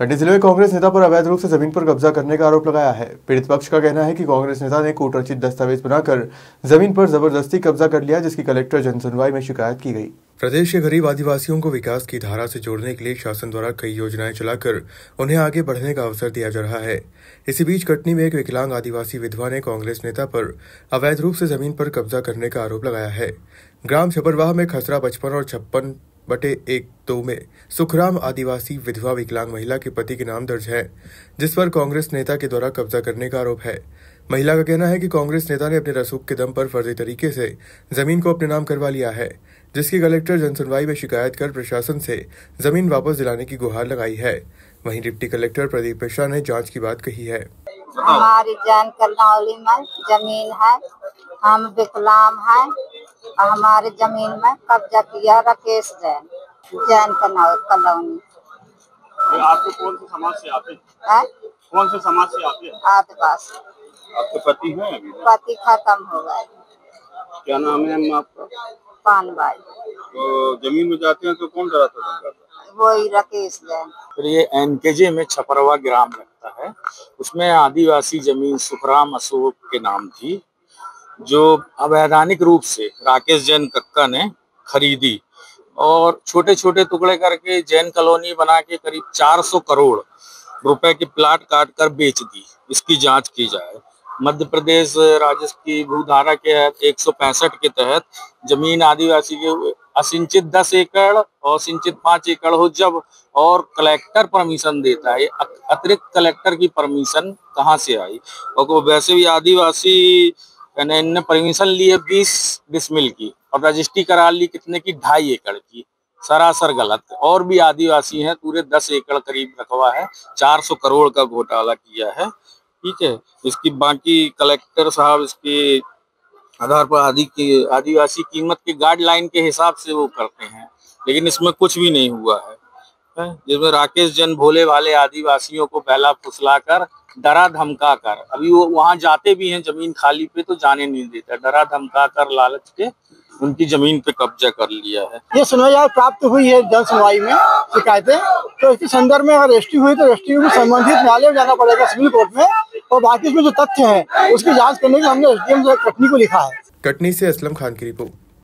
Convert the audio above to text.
कटनी जिले में कांग्रेस नेता पर अवैध रूप से जमीन पर कब्जा करने का आरोप लगाया है। पीड़ित पक्ष का कहना है कि कांग्रेस नेता ने कूटरचित दस्तावेज बनाकर जमीन पर जबरदस्ती कब्जा कर लिया, जिसकी कलेक्टर जनसुनवाई में शिकायत की गई। प्रदेश के गरीब आदिवासियों को विकास की धारा से जोड़ने के लिए शासन द्वारा कई योजनाएं चलाकर उन्हें आगे बढ़ने का अवसर दिया जा रहा है। इसी बीच कटनी में एक विकलांग आदिवासी विधवा ने कांग्रेस नेता पर अवैध रूप से जमीन पर कब्जा करने का आरोप लगाया है। ग्राम छपरवाह में खसरा 55 और 56/1-2 में सुखराम आदिवासी विधवा विकलांग महिला के पति के नाम दर्ज है, जिस पर कांग्रेस नेता के द्वारा कब्जा करने का आरोप है। महिला का कहना है कि कांग्रेस नेता ने अपने रसूख के दम पर फर्जी तरीके से जमीन को अपने नाम करवा लिया है, जिसकी कलेक्टर जनसुनवाई में शिकायत कर प्रशासन से जमीन वापस दिलाने की गुहार लगाई है। वहीं डिप्टी कलेक्टर प्रदीप मिश्रा ने जांच की बात कही है। हमारी जैन कलौनी में जमीन है, हम विकलांग हैं, हमारे जमीन में कब्जा किया राकेश जैन कलौनी। आपको कौन से समाज से आते हैं? कौन से समाज से आते हैं? आदिवासी। आपके पति हैं अभी? पति खत्म हो गए। क्या नाम है अम्मा आपका? पानबाई। तो जमीन में जाते हैं तो कौन डराता है? वही राकेश जैन। तो ये एनकेजे में छपरवा ग्राम लगता है, उसमें आदिवासी जमीन सुखराम अशोक के नाम थी, जो अवैधानिक रूप से राकेश जैन कक्का ने खरीदी और छोटे छोटे टुकड़े करके जैन कॉलोनी बना के करीब 400 करोड़ रुपए के प्लाट काट कर बेच दी। इसकी जांच की जाए। मध्य प्रदेश राज्य की भूधारा के 165 के तहत जमीन आदिवासी के असिंचित 10 एकड़ और सिंचित 5 एकड़ हो जब और कलेक्टर परमिशन देता है, अतिरिक्त कलेक्टर की परमिशन कहाँ से आई? और वैसे भी आदिवासी इन्होंने परमिशन ली है 20 डिसमिल की और रजिस्ट्री करा ली कितने की 2.5 एकड़ की, सरासर गलत। और भी आदिवासी हैं, पूरे 10 एकड़ करीब रखवा है, 400 करोड़ का घोटाला किया है। ठीक है, इसकी बाकी कलेक्टर साहब इसके आधार पर आदिवासी कीमत के गाइडलाइन के हिसाब से वो करते हैं, लेकिन इसमें कुछ भी नहीं हुआ है। जिसमें राकेश जैन भोले भाले आदिवासियों को पहला फुसला कर डरा धमका कर, अभी वो वहां जाते भी हैं जमीन खाली पे तो जाने नहीं देता, डरा धमका कर लालच के उनकी जमीन पे कब्जा कर लिया है। ये सुनवाई प्राप्त हुई है जन सुनवाई में शिकायतें, तो इसके संदर्भ में अगर रजिस्ट्री हुई तो रजिस्ट्री में संबंधित न्यायालय में जाना पड़ेगा, सिविल कोर्ट में, और बाकी इसमें जो तथ्य है उसकी जांच करने के लिए हमने एसडीएम कटनी को लिखा है। कटनी से असलम खान की रिपोर्ट।